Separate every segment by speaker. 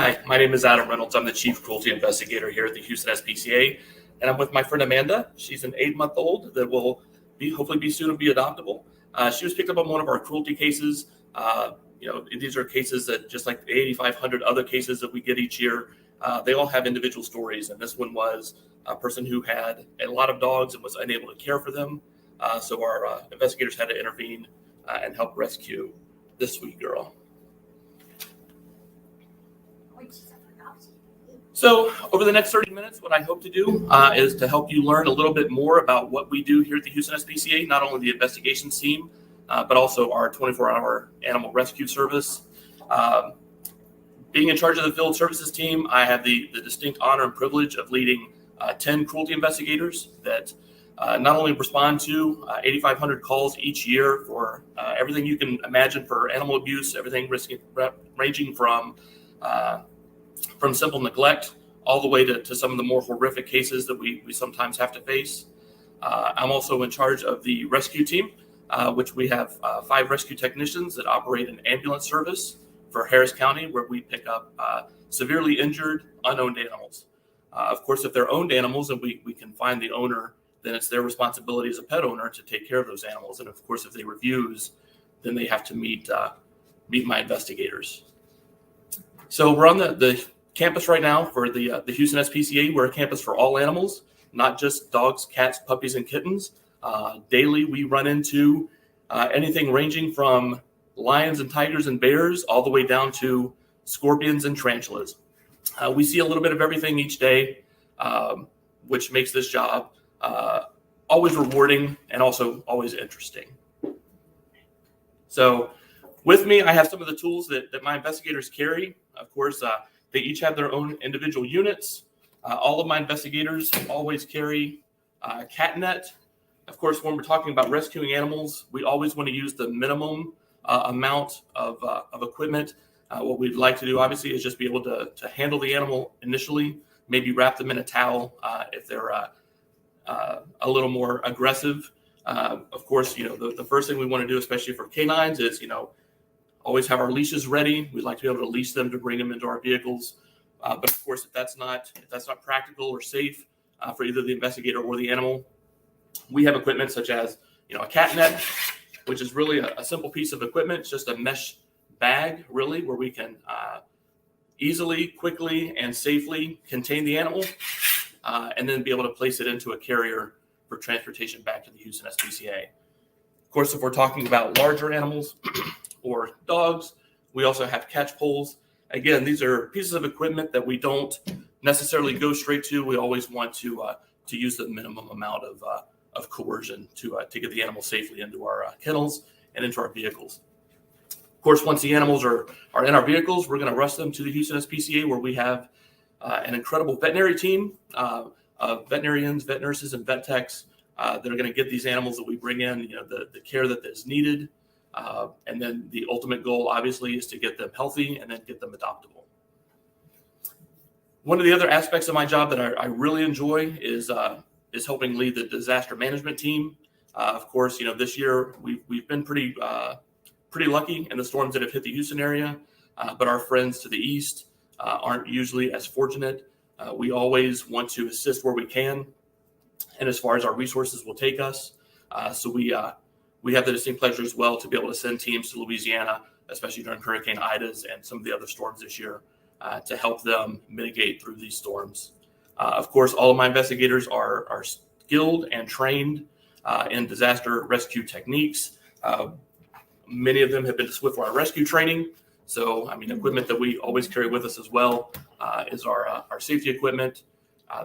Speaker 1: Hi, my name is Adam Reynolds. I'm the Chief Cruelty Investigator here at the Houston SPCA, and I'm with my friend Amanda. She's an 8-month-old that will hopefully be soon to be adoptable. She was picked up on one of our cruelty cases. These are cases that, just like the 8,500 other cases that we get each year, they all have individual stories, and this one was a person who had a lot of dogs and was unable to care for them. So our investigators had to intervene and help rescue this sweet girl. So over the next 30 minutes, what I hope to do is to help you learn a little bit more about what we do here at the Houston SPCA, not only the investigations team, but also our 24-hour animal rescue service. Being in charge of the field services team, I have the distinct honor and privilege of leading 10 cruelty investigators that not only respond to 8,500 calls each year for everything you can imagine for animal abuse, everything ranging from simple neglect all the way to some of the more horrific cases that we sometimes have to face. I'm also in charge of the rescue team, which we have 5 rescue technicians that operate an ambulance service for Harris County, where we pick up severely injured, unowned animals. Of course, if they're owned animals and we can find the owner, then it's their responsibility as a pet owner to take care of those animals. And of course, if they refuse, then they have to meet my investigators. So we're on the campus right now for the Houston SPCA. We're a campus for all animals, not just dogs, cats, puppies, and kittens. Daily, we run into anything ranging from lions and tigers and bears all the way down to scorpions and tarantulas. We see a little bit of everything each day, which makes this job always rewarding and also always interesting. So with me, I have some of the tools that my investigators carry. Of course, they each have their own individual units. All of my investigators always carry a cat net. Of course, when we're talking about rescuing animals, we always want to use the minimum amount of equipment. What we'd like to do, obviously, is just be able to handle the animal initially, maybe wrap them in a towel if they're a little more aggressive. Of course, the first thing we want to do, especially for canines, is, always have our leashes ready. We'd like to be able to leash them to bring them into our vehicles. But of course, if that's not practical or safe for either the investigator or the animal, we have equipment such as, a cat net, which is really a simple piece of equipment. It's just a mesh bag, really, where we can easily, quickly, and safely contain the animal and then be able to place it into a carrier for transportation back to the Houston SPCA. Of course, if we're talking about larger animals or dogs, we also have catch poles. Again, these are pieces of equipment that we don't necessarily go straight to. We always want to use the minimum amount of coercion to get the animal safely into our kennels and into our vehicles. Of course, once the animals are in our vehicles, we're going to rush them to the Houston SPCA, where we have an incredible veterinary team of veterinarians, vet nurses, and vet techs that are going to get these animals that we bring in, the care that is needed. And then the ultimate goal, obviously, is to get them healthy and then get them adoptable. One of the other aspects of my job that I really enjoy is helping lead the disaster management team. Of course, this year we've been pretty lucky in the storms that have hit the Houston area, but our friends to the east aren't usually as fortunate. We always want to assist where we can, and as far as our resources will take us. So we have the distinct pleasure as well to be able to send teams to Louisiana, especially during Hurricane Ida's and some of the other storms this year, to help them mitigate through these storms. Of course, all of my investigators are skilled and trained in disaster rescue techniques. Many of them have been to Swiftwater rescue training. So, equipment that we always carry with us as well is our safety equipment.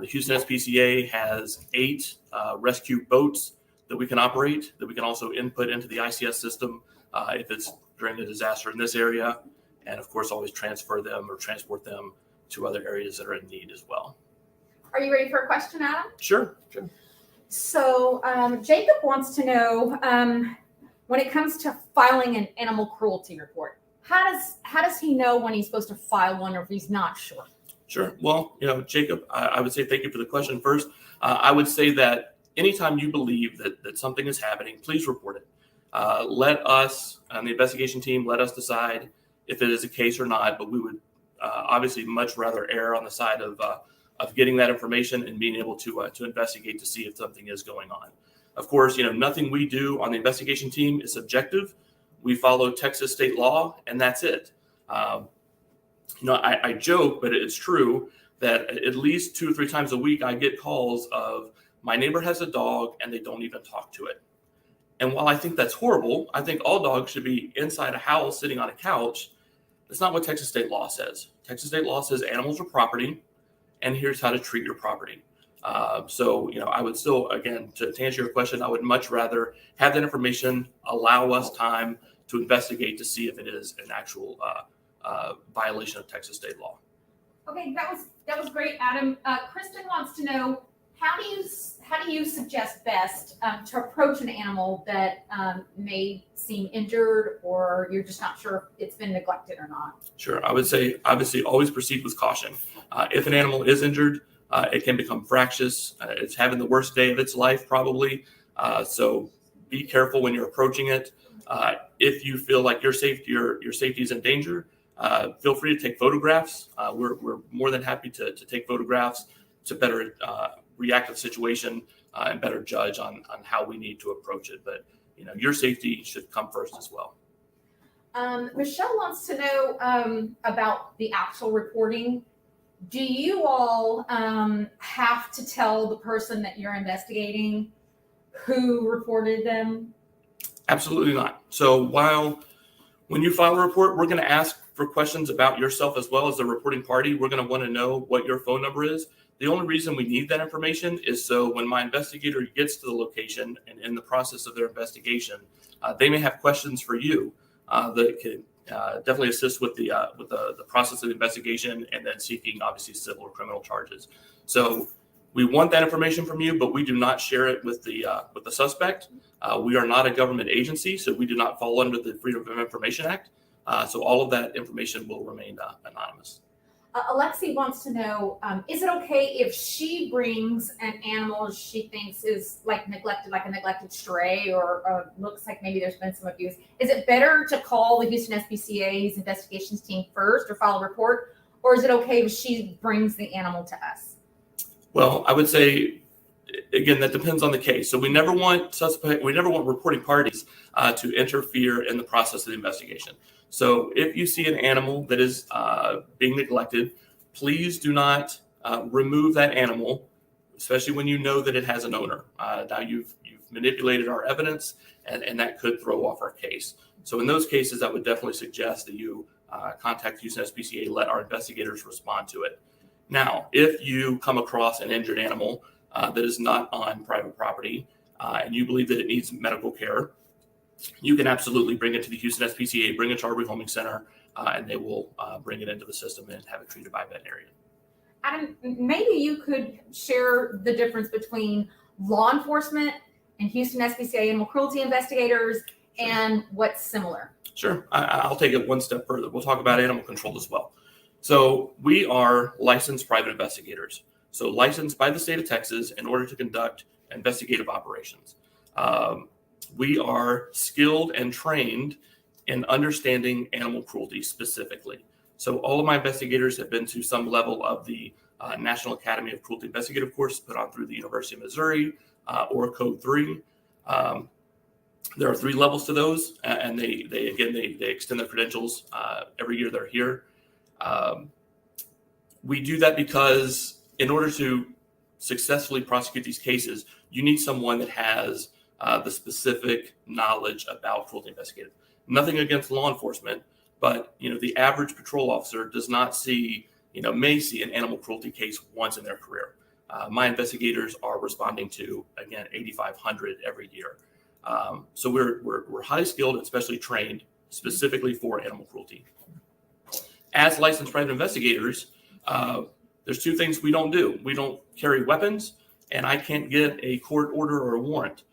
Speaker 1: The Houston SPCA has 8 rescue boats that we can operate, that we can also input into the ICS system if it's during a disaster in this area, and of course always transfer them or transport them to other areas that are in need as well.
Speaker 2: Are you ready for a question, Adam?
Speaker 1: Sure.
Speaker 2: So Jacob wants to know, when it comes to filing an animal cruelty report, how does he know when he's supposed to file one or if he's not sure?
Speaker 1: Sure. Well, Jacob, I would say thank you for the question first. I would say that anytime you believe that something is happening, please report it. Let us, on the investigation team, let us decide if it is a case or not, but we would obviously much rather err on the side of getting that information and being able to investigate to see if something is going on. Of course, nothing we do on the investigation team is subjective. We follow Texas state law, and that's it. I joke, but it's true that at least 2 or 3 times a week, I get calls of my neighbor has a dog and they don't even talk to it. And while I think that's horrible, I think all dogs should be inside a house sitting on a couch. That's not what Texas state law says. Texas state law says animals are property, and here's how to treat your property. So, I would still, again, to answer your question, I would much rather have that information, allow us time to investigate to see if it is an actual violation of Texas state law.
Speaker 2: Okay, that was great, Adam. Kristen wants to know, how do you suggest best to approach an animal that may seem injured, or you're just not sure if it's been neglected or not?
Speaker 1: Sure. I would say, obviously, always proceed with caution. If an animal is injured, it can become fractious. It's having the worst day of its life, probably. So be careful when you're approaching it. If you feel like your safety is in danger, feel free to take photographs. We're more than happy to take photographs to better react to the situation and better judge on how we need to approach it. But your safety should come first as well.
Speaker 2: Michelle wants to know about the actual reporting. Do you all have to tell the person that you're investigating who reported them?
Speaker 1: Absolutely not. So when you file a report, we're going to ask for questions about yourself as well as the reporting party. We're going to want to know what your phone number is. The only reason we need that information is so when my investigator gets to the location and in the process of their investigation, they may have questions for you that can definitely assist with the process of the investigation and then seeking obviously civil or criminal charges. So we want that information from you, but we do not share it with the suspect. We are not a government agency, so we do not fall under the Freedom of Information Act. So all of that information will remain anonymous.
Speaker 2: Alexi wants to know, is it okay if she brings an animal she thinks is neglected, like a neglected stray, or looks like maybe there's been some abuse? Is it better to call the Houston SPCA's investigations team first or file a report? Or is it okay if she brings the animal to us?
Speaker 1: Well, I would say, again, that depends on the case. So we never want reporting parties to interfere in the process of the investigation. So if you see an animal that is being neglected, please do not remove that animal, especially when you know that it has an owner. Now you've manipulated our evidence, and that could throw off our case. So in those cases, I would definitely suggest that you contact Houston SPCA, let our investigators respond to it. Now, if you come across an injured animal that is not on private property and you believe that it needs medical care, you can absolutely bring it to the Houston SPCA, bring it to our rehoming center, and they will bring it into the system and have it treated by a veterinarian.
Speaker 2: Adam, maybe you could share the difference between law enforcement and Houston SPCA animal cruelty investigators and what's similar.
Speaker 1: Sure. I'll take it one step further. We'll talk about animal control as well. So we are licensed private investigators. So licensed by the state of Texas in order to conduct investigative operations. We are skilled and trained in understanding animal cruelty specifically. So all of my investigators have been to some level of the National Academy of Cruelty Investigative course put on through the University of Missouri or Code 3. There are 3 levels to those, and they extend their credentials every year they're here. We do that because in order to successfully prosecute these cases, you need someone that has the specific knowledge about cruelty investigative. Nothing against law enforcement, but the average patrol officer does not may see an animal cruelty case once in their career. My investigators are responding to, again, 8,500 every year. So we're highly skilled and specially trained specifically for animal cruelty. As licensed private investigators, there's 2 things we don't do. We don't carry weapons, and I can't get a court order or a warrant.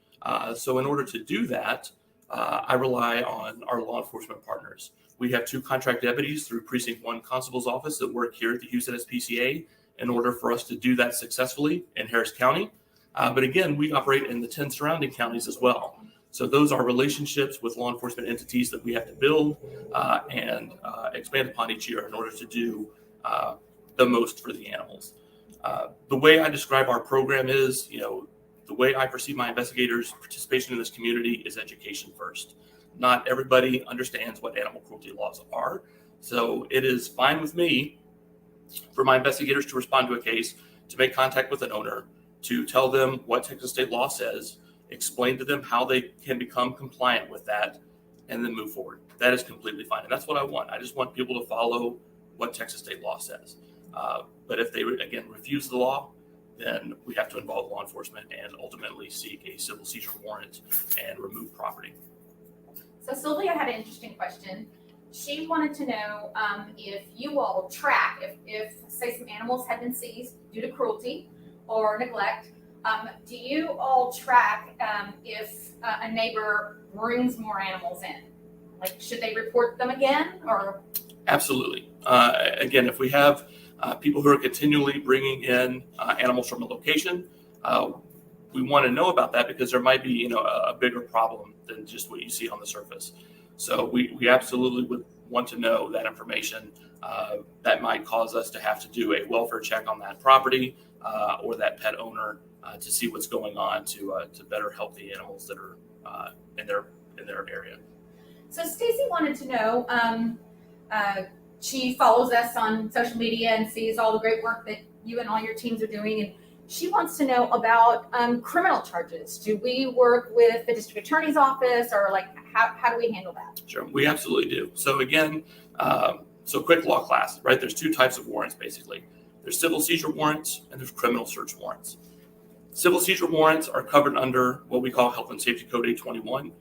Speaker 1: So in order to do that, I rely on our law enforcement partners. We have 2 contract deputies through Precinct 1 Constable's Office that work here at the Houston SPCA in order for us to do that successfully in Harris County. But again, we operate in the 10 surrounding counties as well. So those are relationships with law enforcement entities that we have to build and expand upon each year in order to do the most for the animals. The way I describe our program is, the way I perceive my investigators' participation in this community is education first. Not everybody understands what animal cruelty laws are. So it is fine with me for my investigators to respond to a case, to make contact with an owner, to tell them what Texas state law says, explain to them how they can become compliant with that, and then move forward. That is completely fine. And that's what I want. I just want people to follow what Texas state law says. But if they, again, refuse the law, then we have to involve law enforcement and ultimately seek a civil seizure warrant and remove property.
Speaker 2: So Sylvia had an interesting question. She wanted to know if you all track, if say some animals have been seized due to cruelty or neglect, do you all track if a neighbor brings more animals in? Like, should they report them again, or?
Speaker 1: Absolutely. Again, if we have people who are continually bringing in animals from a location, we want to know about that because there might be, a bigger problem than just what you see on the surface. So we absolutely would want to know that information. That might cause us to have to do a welfare check on that property or that pet owner to see what's going on to better help the animals that are in their area.
Speaker 2: So Stacy wanted to know. She follows us on social media and sees all the great work that you and all your teams are doing, and she wants to know about criminal charges. Do we work with the district attorney's office, or how do we handle that?
Speaker 1: Sure, we absolutely do. So again, quick law class, right? There's two types of warrants basically. There's civil seizure warrants and there's criminal search warrants. Civil seizure warrants are covered under what we call Health and Safety Code 821.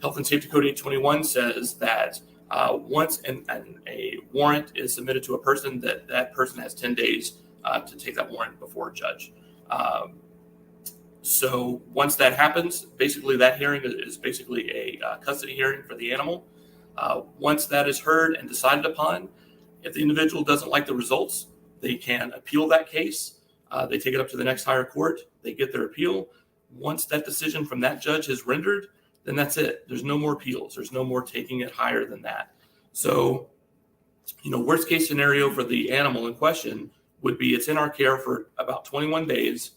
Speaker 1: Health and Safety Code 821 says that once a warrant is submitted to a person, that person has 10 days to take that warrant before a judge. So once that happens, basically that hearing is basically a custody hearing for the animal. Once that is heard and decided upon, if the individual doesn't like the results, they can appeal that case. They take it up to the next higher court. They get their appeal. Once that decision from that judge is rendered, then that's it. There's no more appeals. There's no more taking it higher than that. So, worst case scenario for the animal in question would be it's in our care for about 21 days,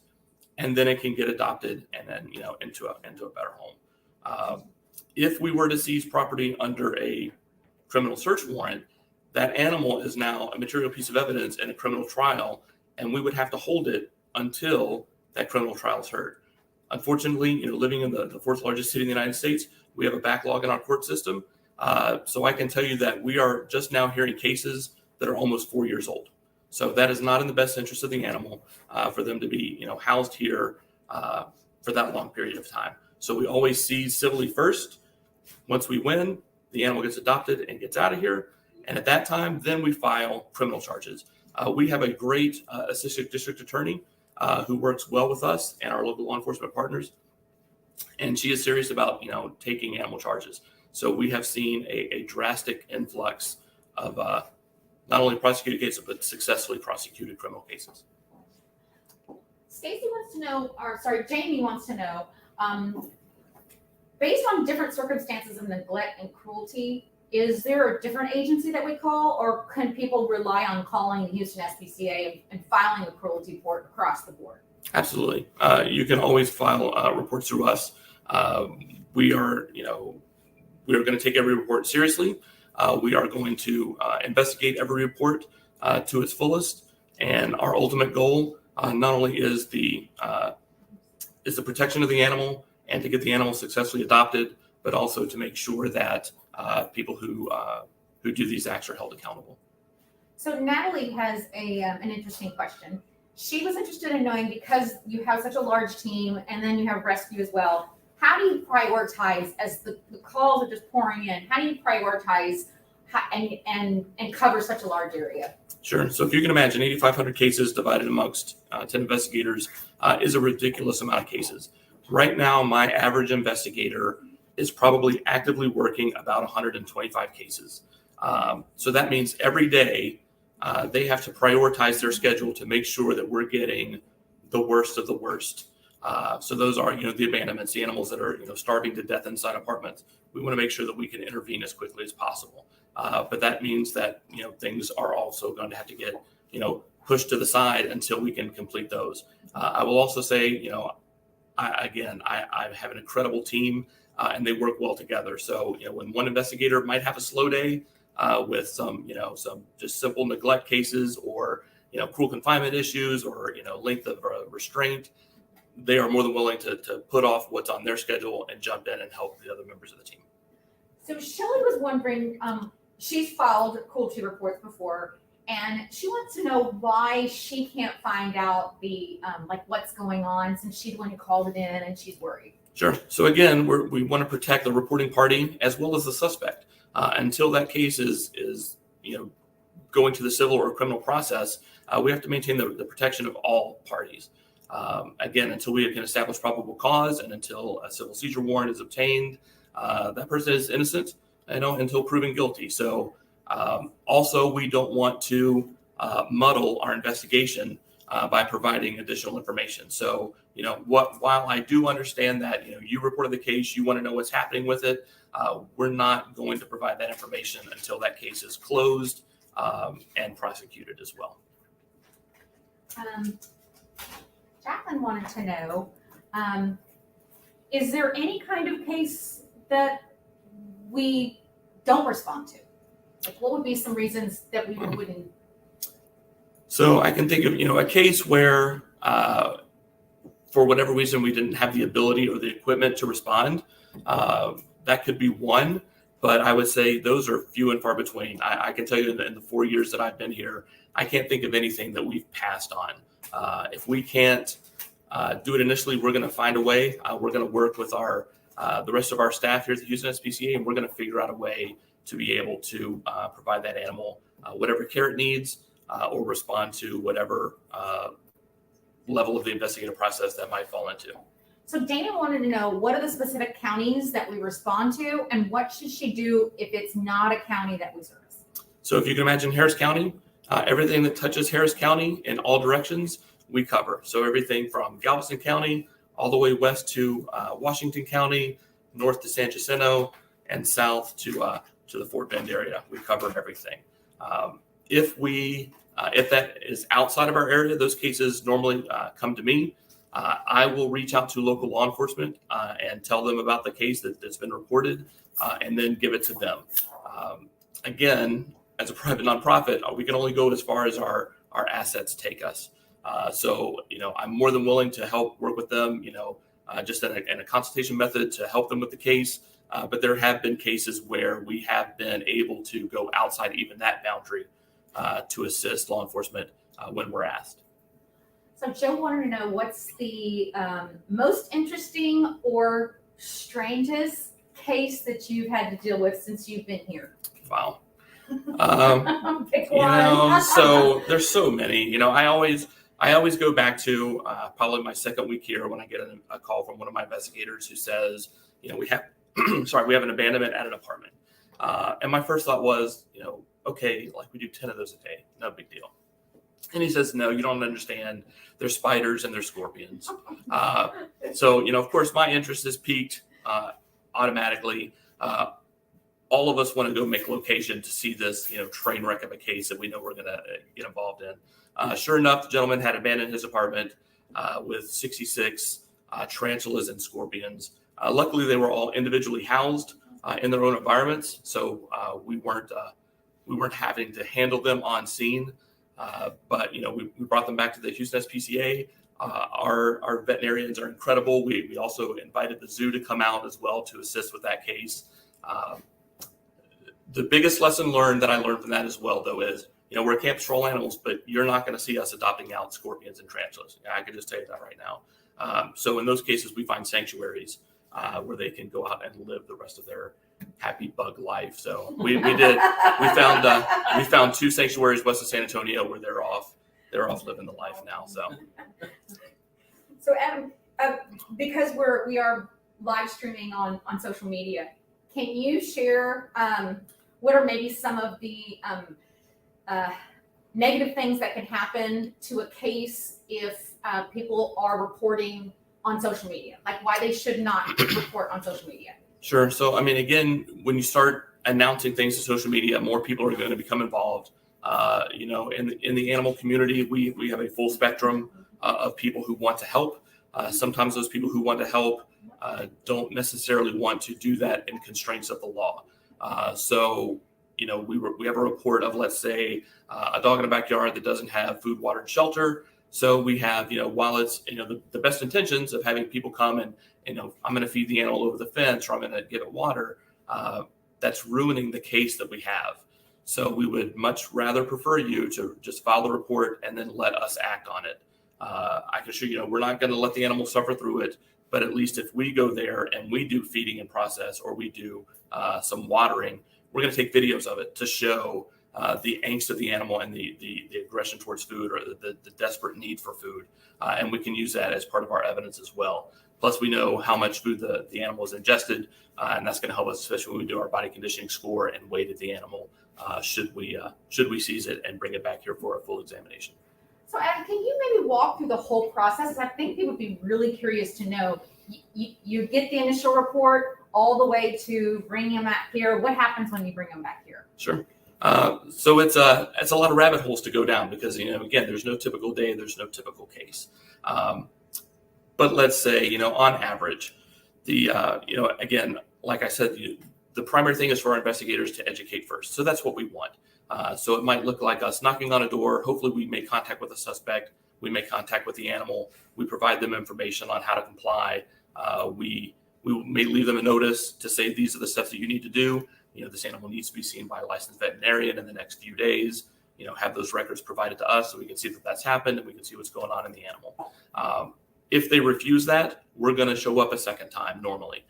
Speaker 1: and then it can get adopted and then, into a better home. If we were to seize property under a criminal search warrant, that animal is now a material piece of evidence in a criminal trial, and we would have to hold it until that criminal trial is heard. Unfortunately, living in the fourth largest city in the United States, we have a backlog in our court system. So I can tell you that we are just now hearing cases that are almost 4 years old. So that is not in the best interest of the animal for them to be, housed here for that long period of time. So we always seize civilly first. Once we win, the animal gets adopted and gets out of here. And at that time, then we file criminal charges. We have a great assistant district attorney who works well with us and our local law enforcement partners. And she is serious about, taking animal charges. So we have seen a drastic influx of not only prosecuted cases, but successfully prosecuted criminal cases.
Speaker 2: Stacy wants to know, Jamie wants to know, based on different circumstances of neglect and cruelty, is there a different agency that we call, or can people rely on calling the Houston SPCA and filing a cruelty report across the board?
Speaker 1: Absolutely. You can always file reports through us. We are going to take every report seriously. We are going to investigate every report to its fullest. And our ultimate goal not only is the protection of the animal and to get the animal successfully adopted, but also to make sure that people who do these acts are held accountable.
Speaker 2: So Natalie has an interesting question. She was interested in knowing, because you have such a large team and then you have rescue as well, how do you prioritize as the calls are just pouring in? How do you prioritize and cover such a large area?
Speaker 1: Sure. So if you can imagine 8,500 cases divided amongst 10 investigators is a ridiculous amount of cases. Right now, my average investigator is probably actively working about 125 cases. So that means every day they have to prioritize their schedule to make sure that we're getting the worst of the worst. So those are, the abandonments, the animals that are, starving to death inside apartments. We want to make sure that we can intervene as quickly as possible. But that means that, things are also going to have to get, pushed to the side until we can complete those. I will also say, I have an incredible team and they work well together. So, when one investigator might have a slow day with some just simple neglect cases or, cruel confinement issues or, length of restraint, they are more than willing to put off what's on their schedule and jump in and help the other members of the team.
Speaker 2: So Shelley was wondering, she's filed cruelty reports before, and she wants to know why she can't find out the what's going on, since she's the one who called it in and she's worried.
Speaker 1: Sure. So again, we want to protect the reporting party as well as the suspect until that case is going to the civil or criminal process. We have to maintain the protection of all parties. Again, until we can establish probable cause and until a civil seizure warrant is obtained, that person is innocent, until proven guilty. So also, we don't want to muddle our investigation by providing additional information. So, while I do understand that, you reported the case, you want to know what's happening with it, we're not going to provide that information until that case is closed and prosecuted as well.
Speaker 2: Jacqueline wanted to know, is there any kind of case that we don't respond to? What would be some reasons that we wouldn't?
Speaker 1: So I can think of, a case where, for whatever reason, we didn't have the ability or the equipment to respond. That could be one, but I would say those are few and far between. I can tell you in the 4 years that I've been here, I can't think of anything that we've passed on. If we can't do it initially, we're going to find a way. We're going to work with the rest of our staff here at the Houston SPCA, and we're going to figure out a way to be able to provide that animal whatever care it needs or respond to whatever level of the investigative process that might fall into.
Speaker 2: So Dana wanted to know, what are the specific counties that we respond to, and what should she do if it's not a county that we service?
Speaker 1: So if you can imagine Harris County, everything that touches Harris County in all directions, we cover. So everything from Galveston County all the way west to Washington County, north to San Jacinto, and south to the Fort Bend area. We cover everything. If that is outside of our area, those cases normally come to me. I will reach out to local law enforcement and tell them about the case that's been reported and then give it to them. Again, as a private nonprofit, we can only go as far as our assets take us. So, I'm more than willing to help work with them, just in a consultation method to help them with the case. But there have been cases where we have been able to go outside even that boundary to assist law enforcement when we're asked.
Speaker 2: So Joe wanted to know, what's the most interesting or strangest case that you've had to deal with since you've been here?
Speaker 1: Wow.
Speaker 2: Pick one.
Speaker 1: So there's so many. I always go back to probably my second week here when I get a call from one of my investigators who says, we have an abandonment at an apartment. And my first thought was, okay, we do 10 of those a day, no big deal. And he says, no, you don't understand. There's spiders and there's scorpions. So, of course, my interest is piqued automatically. All of us want to go make location to see this, train wreck of a case that we know we're going to get involved in. Sure enough, the gentleman had abandoned his apartment with 66 tarantulas and scorpions. Luckily, they were all individually housed in their own environments, so we weren't having to handle them on scene. But we brought them back to the Houston SPCA. Our veterinarians are incredible. We also invited the zoo to come out as well to assist with that case. The biggest lesson learned that I learned from that as well, though, is we're a campus for all animals, but you're not going to see us adopting out scorpions and tarantulas. I can just tell you that right now. So in those cases, we find sanctuaries where they can go out and live the rest of their happy bug life. So we found 2 sanctuaries west of San Antonio where they're off living the life now.
Speaker 2: So Adam, because we are live streaming on social media, can you share what are maybe some of the negative things that can happen to a case if people are reporting on social media, like why they should not report on social media.
Speaker 1: Sure. So, I mean, again, when you start announcing things to social media, more people are going to become involved. In the animal community, we have a full spectrum of people who want to help. Sometimes those people who want to help don't necessarily want to do that in constraints of the law. We have a report of, let's say, a dog in a backyard that doesn't have food, water, and shelter. So we have, while it's, the best intentions of having people come and, I'm going to feed the animal over the fence, or I'm going to give it water, that's ruining the case that we have. So we would much rather prefer you to just file the report and then let us act on it. I can assure you, we're not going to let the animal suffer through it, but at least if we go there and we do feeding and process, or we do some watering, we're going to take videos of it to show the angst of the animal and the aggression towards food, or the desperate need for food. And we can use that as part of our evidence as well. Plus, we know how much food the animal has ingested, and that's going to help us, especially when we do our body conditioning score and weight of the animal, should we seize it and bring it back here for a full examination.
Speaker 2: So, Adam, can you maybe walk through the whole process? I think people would be really curious to know. You get the initial report all the way to bringing them back here. What happens when you bring them back here?
Speaker 1: Sure. So it's a lot of rabbit holes to go down because, again, there's no typical day, there's no typical case. But let's say, on average, again, like I said, the primary thing is for our investigators to educate first. So that's what we want. So it might look like us knocking on a door. Hopefully we make contact with a suspect. We make contact with the animal. We provide them information on how to comply. We may leave them a notice to say, these are the steps that you need to do. This animal needs to be seen by a licensed veterinarian in the next few days. Have those records provided to us so we can see that that's happened and we can see what's going on in the animal. If they refuse that, we're going to show up a second time normally.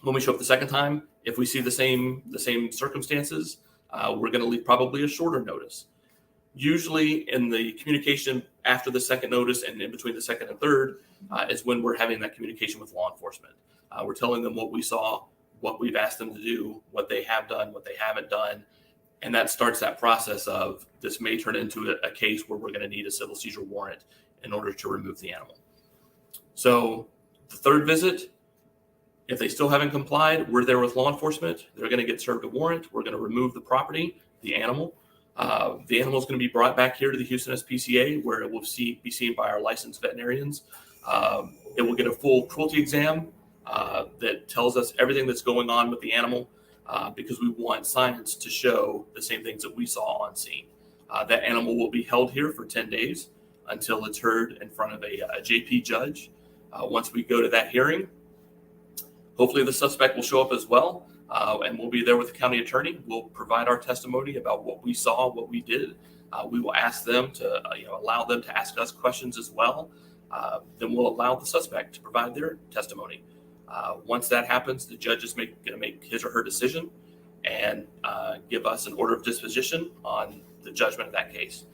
Speaker 1: When we show up the second time, if we see the same circumstances, we're going to leave probably a shorter notice. Usually in the communication after the second notice and in between the second and third is when we're having that communication with law enforcement. We're telling them what we saw, what we've asked them to do, what they have done, what they haven't done. And that starts that process of this may turn into a case where we're going to need a civil seizure warrant in order to remove the animal. So the third visit, if they still haven't complied, we're there with law enforcement. They're going to get served a warrant. We're going to remove the property, the animal. The animal is going to be brought back here to the Houston SPCA, where it will be seen by our licensed veterinarians. It will get a full cruelty exam that tells us everything that's going on with the animal, because we want science to show the same things that we saw on scene. That animal will be held here for 10 days until it's heard in front of a JP judge. Once we go to that hearing, hopefully the suspect will show up as well, and we'll be there with the county attorney. We'll provide our testimony about what we saw, what we did. We will ask them to, allow them to ask us questions as well. Then we'll allow the suspect to provide their testimony. Once that happens, the judge is going to make his or her decision and give us an order of disposition on the judgment of that case.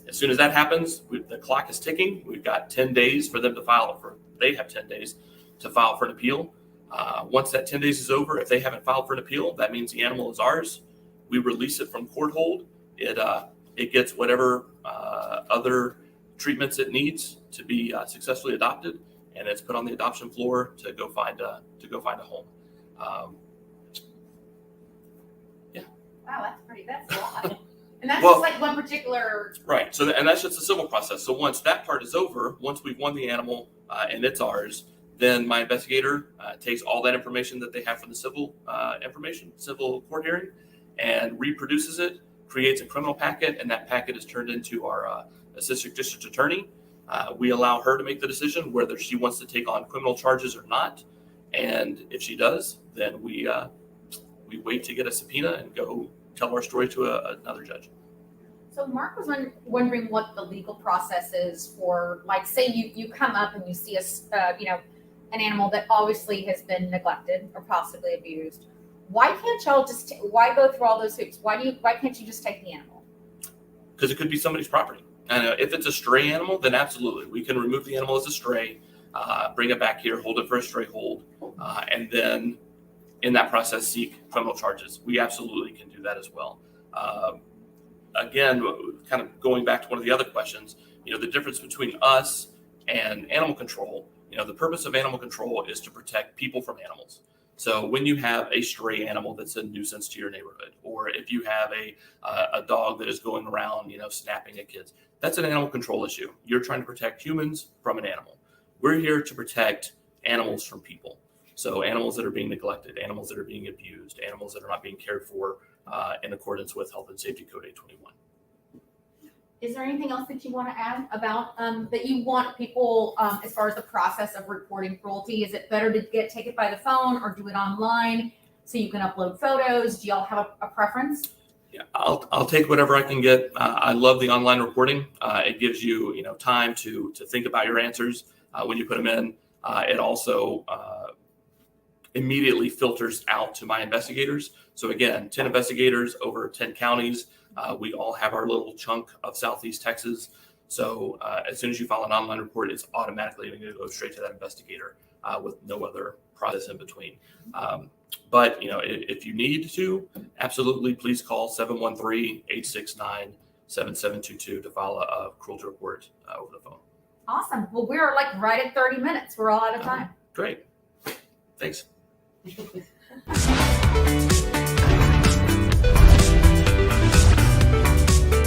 Speaker 1: As soon as that happens, the clock is ticking. We've got 10 days for them to file they have 10 days to file for an appeal. Once that 10 days is over, if they haven't filed for an appeal, that means the animal is ours. We release it from court hold. It gets whatever other treatments it needs to be successfully adopted, and it's put on the adoption floor to go find a home.
Speaker 2: Wow, that's a lot. And that's just like one particular.
Speaker 1: Right. So, and that's just a civil process. So once that part is over, once we've won the animal and it's ours, then my investigator takes all that information that they have from the civil court hearing and reproduces it, creates a criminal packet, and that packet is turned into our assistant district attorney. We allow her to make the decision whether she wants to take on criminal charges or not. And if she does, then we wait to get a subpoena and go tell our story to another judge.
Speaker 2: So Mark was wondering what the legal process is for, like, say you come up and you see an animal that obviously has been neglected or possibly abused. Why can't y'all why go through all those hoops? Why can't you just take the animal?
Speaker 1: Because it could be somebody's property. And if it's a stray animal, then absolutely. We can remove the animal as a stray, bring it back here, hold it for a stray hold, and then in that process seek criminal charges. We absolutely can do that as well. Again, kind of going back to one of the other questions, the difference between us And animal control, the purpose of animal control is to protect people from animals. So when you have a stray animal that's a nuisance to your neighborhood, or if you have a dog that is going around, snapping at kids, that's an animal control issue. You're trying to protect humans from an animal. We're here to protect animals from people. So animals that are being neglected, animals that are being abused, animals that are not being cared for in accordance with Health and Safety Code 821.
Speaker 2: Is there anything else that you want to add about that you want people as far as the process of reporting cruelty? Is it better to take it by the phone or do it online so you can upload photos? Do y'all have a preference?
Speaker 1: Yeah, I'll take whatever I can get. I love the online reporting. It gives you time to think about your answers when you put them in. It also immediately filters out to my investigators. So again, 10 investigators over 10 counties. We all have our little chunk of Southeast Texas. So as soon as you file an online report, it's automatically going to go straight to that investigator with no other process in between. But if you need to, absolutely, please call 713-869-7722 to file a cruelty report over the phone.
Speaker 2: Awesome. Well, we're like right at 30 minutes. We're all out of time.
Speaker 1: Great. Thanks.